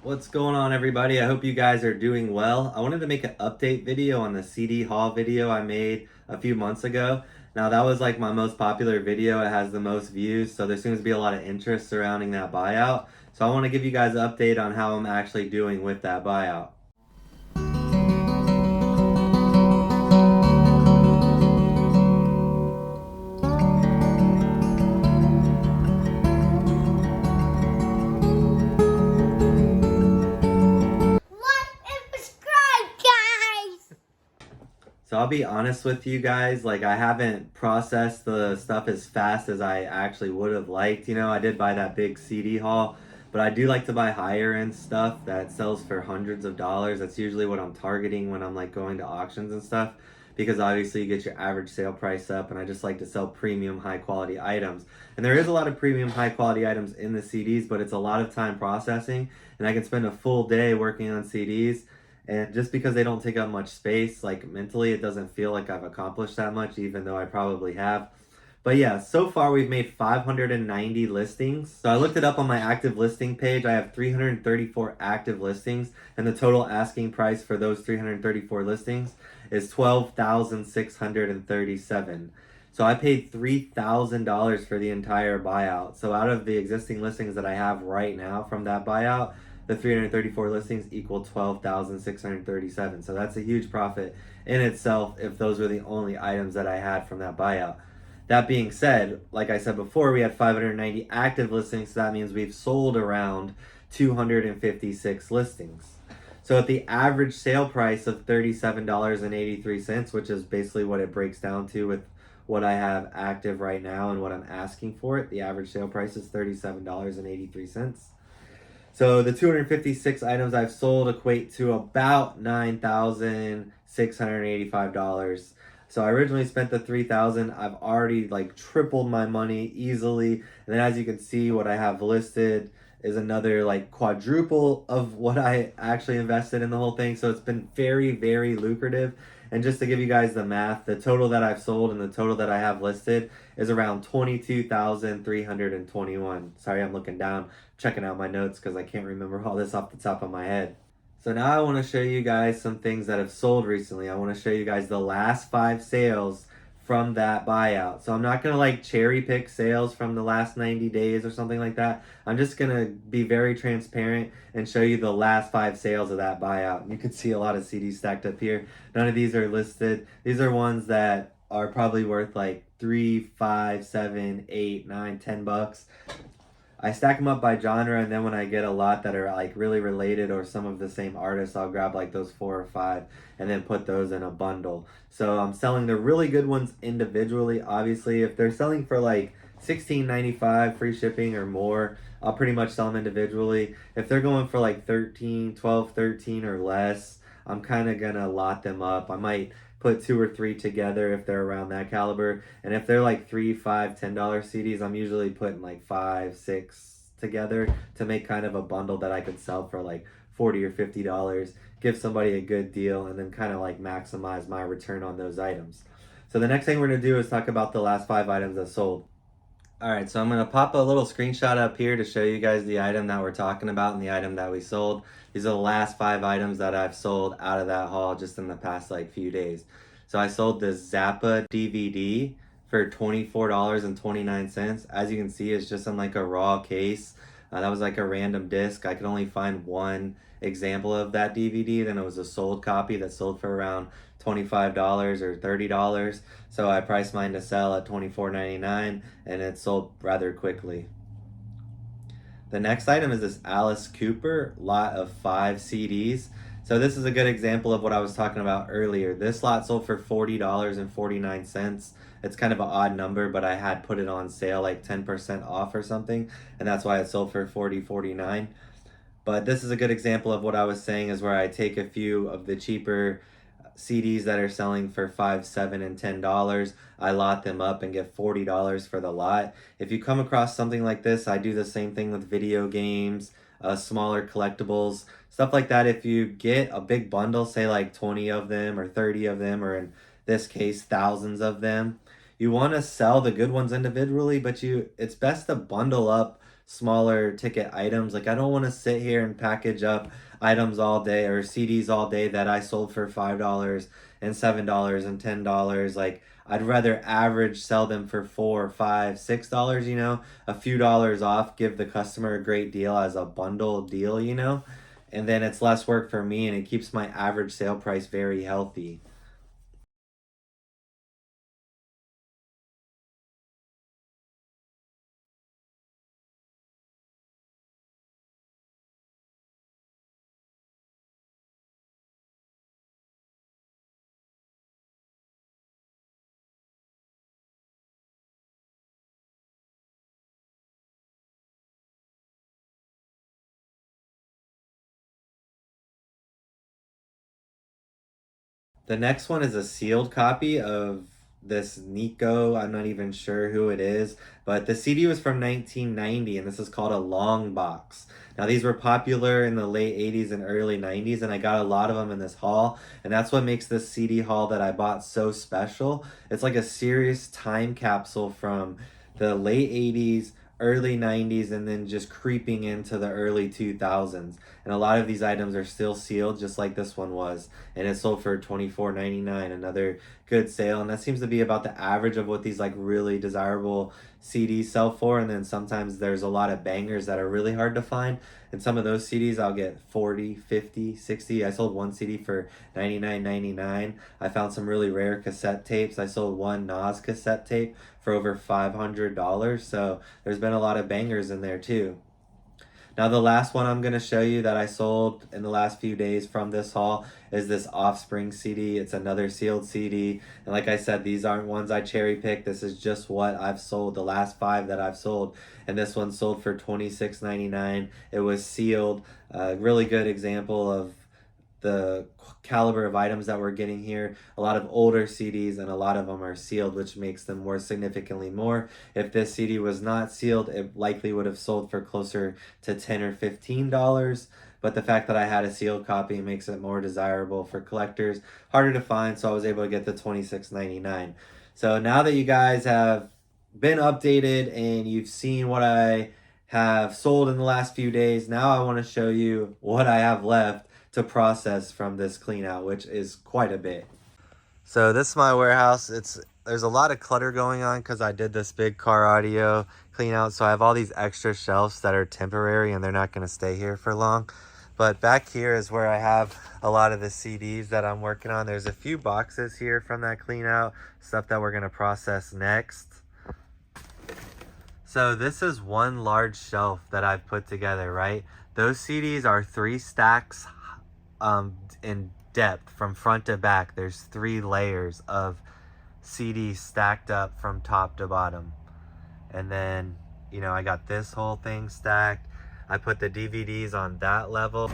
What's going on, everybody? I hope you guys are doing well. I wanted to make an update video on the CD haul video I made a few months ago. Now, that was like my most popular video. It has the most views, so there seems to be a lot of interest surrounding that buyout. So I want to give you guys an update on how I'm actually doing with that buyout. So I'll be honest with you guys, like I haven't processed the stuff as fast as I actually would have liked. I did buy that big CD haul, but I do like to buy higher end stuff that sells for hundreds of dollars. That's usually what I'm targeting when I'm like going to auctions and stuff, because obviously you get your average sale price up, and I just like to sell premium high quality items. And there is a lot of premium high quality items in the CDs, but it's a lot of time processing, and I can spend a full day working on CDs. And just because they don't take up much space, like mentally, it doesn't feel like I've accomplished that much, even though I probably have. But yeah, so far we've made 590 listings. So I looked it up on my active listing page. I have 334 active listings, and the total asking price for those 334 listings is $12,637. So I paid $3,000 for the entire buyout. So out of the existing listings that I have right now from that buyout, the 334 listings equal 12,637. So that's a huge profit in itself if those were the only items that I had from that buyout. That being said, like I said before, we had 590 active listings, so that means we've sold around 256 listings. So at the average sale price of $37.83, which is basically what it breaks down to with what I have active right now and what I'm asking for it, the average sale price is $37.83. So the 256 items I've sold equate to about $9,685. So I originally spent the $3,000. I've already like tripled my money easily. And then as you can see, what I have listed is another like quadruple of what I actually invested in the whole thing. So it's been very, very lucrative. And just to give you guys the math, the total that I've sold and the total that I have listed is around 22,321. Sorry, I'm looking down, checking out my notes because I can't remember all this off the top of my head. So now I want to show you guys some things that have sold recently. I want to show you guys the last 5 sales from that buyout. So I'm not going to like cherry pick sales from the last 90 days or something like that. I'm just going to be very transparent and show you the last 5 sales of that buyout. You can see a lot of CDs stacked up here. None of these are listed. These are ones that are probably worth like 3, 5, 7, 8, 9, 10 bucks. I stack them up by genre, and then when I get a lot that are like really related or some of the same artists, I'll grab like those 4 or 5 and then put those in a bundle. So I'm selling the really good ones individually. Obviously, if they're selling for like $16.95 free shipping or more, I'll pretty much sell them individually. If they're going for like 12, 13 or less, I'm kind of gonna lot them up. I might put 2 or 3 together if they're around that caliber. And if they're like $3, $5, $10 CDs, I'm usually putting like 5, 6 together to make kind of a bundle that I could sell for like $40 or $50, give somebody a good deal, and then kind of like maximize my return on those items. So the next thing we're gonna do is talk about the last 5 items that sold. All right, so I'm gonna pop a little screenshot up here to show you guys the item that we're talking about and the item that we sold. These are the last 5 items that I've sold out of that haul just in the past like few days. So I sold this Zappa DVD for $24.29. As you can see, it's just in like a raw case. That was like a random disc. I could only find one example of that DVD. Then it was a sold copy that sold for around $25 or $30. So I priced mine to sell at $24.99, and it sold rather quickly. The next item is this Alice Cooper lot of 5 CDs. So this is a good example of what I was talking about earlier. This lot sold for $40.49. It's kind of an odd number, but I had put it on sale like 10% off or something, and that's why it sold for $40.49. But this is a good example of what I was saying, is where I take a few of the cheaper CDs that are selling for $5, $7, and $10. I lot them up and get $40 for the lot. If you come across something like this, I do the same thing with video games, smaller collectibles, stuff like that. If you get a big bundle, say like 20 of them or 30 of them, or in this case, thousands of them, you want to sell the good ones individually, but it's best to bundle up smaller ticket items. Like I don't want to sit here and package up items all day or CDs all day that I sold for $5 and $7 and $10. Like I'd rather average sell them for $4, $5, $6, you know, a few dollars off, give the customer a great deal as a bundle deal, you know, and then it's less work for me and it keeps my average sale price very healthy. The next one is a sealed copy of this Nico. I'm not even sure who it is, but the CD was from 1990, and this is called a long box. Now, these were popular in the late 80s and early 90s, and I got a lot of them in this haul, and that's what makes this CD haul that I bought so special. It's like a serious time capsule from the late 80s, early 90s, and then just creeping into the early 2000s. And a lot of these items are still sealed, just like this one was, and it sold for $24.99. Another good sale, and that seems to be about the average of what these like really desirable CDs sell for. And then sometimes there's a lot of bangers that are really hard to find, and some of those CDs I'll get 40, 50, 60. I sold one CD for $99.99. I found some really rare cassette tapes. I sold one Nas cassette tape for over $500. So there's been a lot of bangers in there too. Now the last one I'm going to show you that I sold in the last few days from this haul is this Offspring CD. It's another sealed CD. And like I said, these aren't ones I cherry picked. This is just what I've sold, the last 5 that I've sold. And this one sold for $26.99. It was sealed. A really good example of the caliber of items that we're getting here. A lot of older CDs, and a lot of them are sealed, which makes them worth significantly more. If this CD was not sealed, it likely would have sold for closer to $10 or $15. But the fact that I had a sealed copy makes it more desirable for collectors. Harder to find, so I was able to get the $26.99. So now that you guys have been updated and you've seen what I have sold in the last few days, now I want to show you what I have left to process from this clean out, which is quite a bit. So this is my warehouse. There's a lot of clutter going on because I did this big car audio clean out. So I have all these extra shelves that are temporary and they're not going to stay here for long. But back here is where I have a lot of the CDs that I'm working on. There's a few boxes here from that clean out, stuff that we're going to process next. So this is one large shelf that I've put together, right? Those CDs are 3 stacks in depth from front to back. There's 3 layers of CDs stacked up from top to bottom. And then, you know, I got this whole thing stacked. I put the DVDs on that level.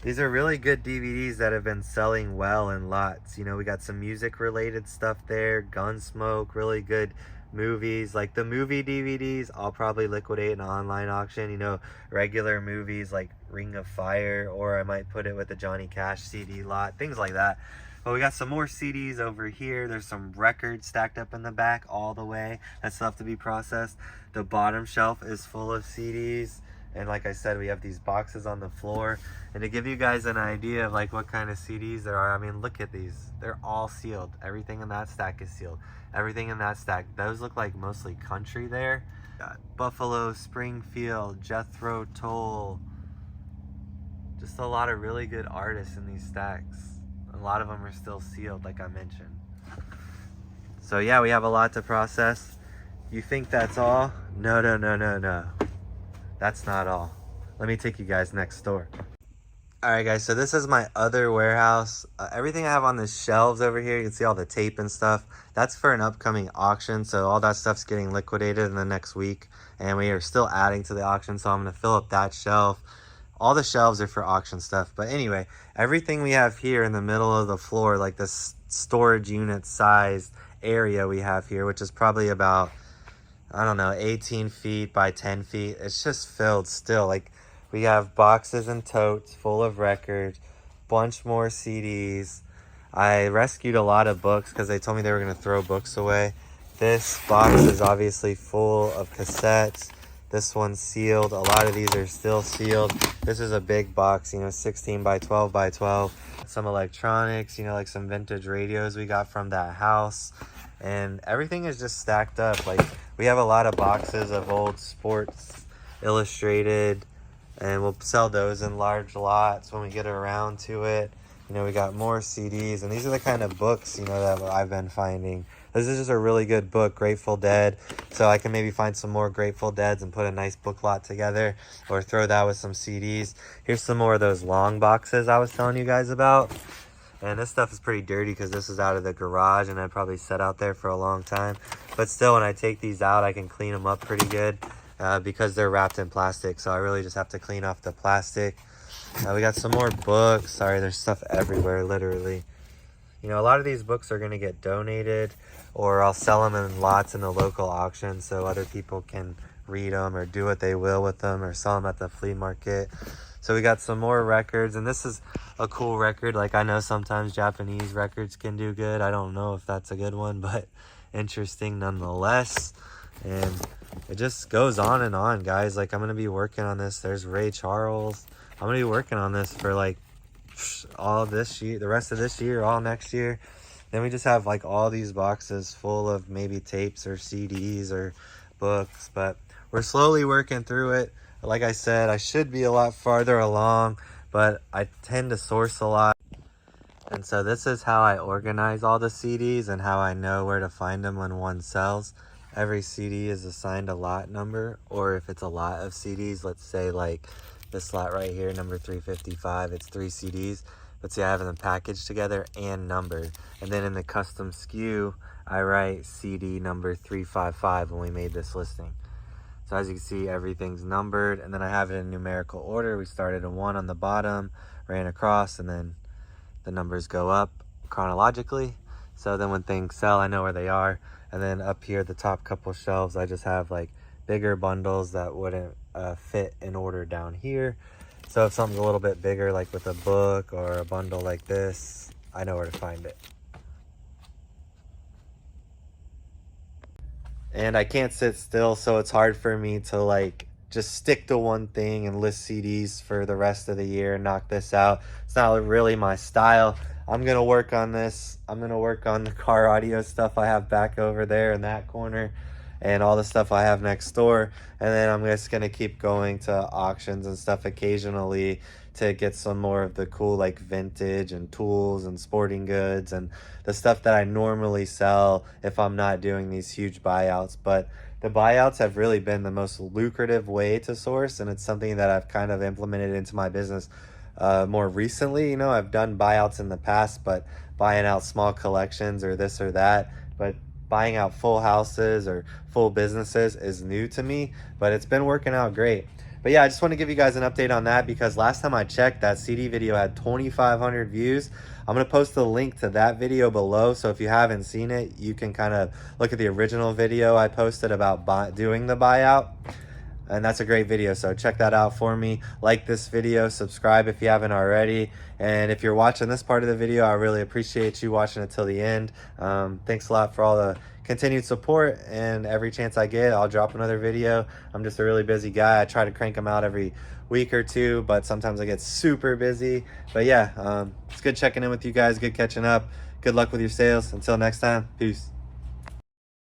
These are really good DVDs that have been selling well in lots. You know, we got some music related stuff there, Gunsmoke, really good movies. Like the movie DVDs, I'll probably liquidate in an online auction. You know, regular movies like Ring of Fire, or I might put it with the Johnny Cash CD lot, things like that. But we got some more CDs over here. There's some records stacked up in the back all the way that still have to be processed. The bottom shelf is full of CDs. And like I said, we have these boxes on the floor. And to give you guys an idea of like what kind of CDs there are, I mean, look at these. They're all sealed. Everything in that stack is sealed. Everything in that stack. Those look like mostly country there. Got Buffalo, Springfield, Jethro Tull. Just a lot of really good artists in these stacks. A lot of them are still sealed, like I mentioned. So yeah, we have a lot to process. You think that's all? No, no, no, no, no. That's not all. Let me take you guys next door. Alright guys, so this is my other warehouse. Everything I have on the shelves over here, you can see all the tape and stuff. That's for an upcoming auction, so all that stuff's getting liquidated in the next week. And we are still adding to the auction, so I'm going to fill up that shelf. All the shelves are for auction stuff. But anyway, everything we have here in the middle of the floor, like this storage unit size area we have here, which is probably about, I don't know, 18 feet by 10 feet. It's just filled still. Like, we have boxes and totes full of records, bunch more CDs. I rescued a lot of books because they told me they were going to throw books away. This box is obviously full of cassettes. This one's sealed. A lot of these are still sealed. This is a big box, you know, 16 by 12 by 12. Some electronics, you know, like some vintage radios we got from that house. And everything is just stacked up. Like, we have a lot of boxes of old Sports Illustrated, and we'll sell those in large lots when we get around to it. You know, we got more CDs, and these are the kind of books, you know, that I've been finding. This is just a really good book, Grateful Dead. So I can maybe find some more Grateful Deads and put a nice book lot together, or throw that with some CDs. Here's some more of those long boxes I was telling you guys about. And this stuff is pretty dirty because this is out of the garage and I'd probably set out there for a long time. But still, when I take these out, I can clean them up pretty good because they're wrapped in plastic. So I really just have to clean off the plastic. We got some more books. Sorry, there's stuff everywhere, literally. You know, a lot of these books are going to get donated, or I'll sell them in lots in the local auction so other people can read them or do what they will with them, or sell them at the flea market. So we got some more records, and this is a cool record. Like, I know sometimes Japanese records can do good. I don't know if that's a good one, but interesting nonetheless. And it just goes on and on, guys. Like, I'm going to be working on this. There's Ray Charles. I'm going to be working on this for like all this year, the rest of this year, all next year. Then we just have like all these boxes full of maybe tapes or CDs or books, but we're slowly working through it. Like I said, I should be a lot farther along, but I tend to source a lot. And so this is how I organize all the CDs and how I know where to find them when one sells. Every CD is assigned a lot number, or if it's a lot of CDs, let's say like this lot right here, number 355, it's 3 CDs. But see, I have them packaged together and numbered. And then in the custom SKU, I write CD number 355 when we made this listing. So as you can see, everything's numbered, and then I have it in numerical order. We started a 1 on the bottom, ran across, and then the numbers go up chronologically. So then when things sell, I know where they are. And then up here, the top couple shelves, I just have like bigger bundles that wouldn't fit in order down here. So if something's a little bit bigger, like with a book or a bundle like this, I know where to find it. And I can't sit still, so it's hard for me to like just stick to one thing and list CDs for the rest of the year and knock this out. It's not really my style. I'm gonna work on this. I'm gonna work on the car audio stuff I have back over there in that corner, and all the stuff I have next door. And then I'm just gonna keep going to auctions and stuff occasionally to get some more of the cool like vintage and tools and sporting goods and the stuff that I normally sell if I'm not doing these huge buyouts. But the buyouts have really been the most lucrative way to source, and it's something that I've kind of implemented into my business more recently. You know, I've done buyouts in the past, but buying out small collections or this or that, but buying out full houses or full businesses is new to me, but it's been working out great. But yeah, I just want to give you guys an update on that, because last time I checked, that CD video had 2,500 views. I'm going to post a link to that video below, so if you haven't seen it, you can kind of look at the original video I posted about doing the buyout. And that's a great video, so check that out for me. Like this video, subscribe if you haven't already. And if you're watching this part of the video, I really appreciate you watching it till the end. Thanks a lot for all the continued support, and every chance I get, I'll drop another video. I'm just a really busy guy. I try to crank them out every week or two, but sometimes I get super busy. But yeah, it's good checking in with you guys, good catching up. Good luck with your sales. Until next time, peace.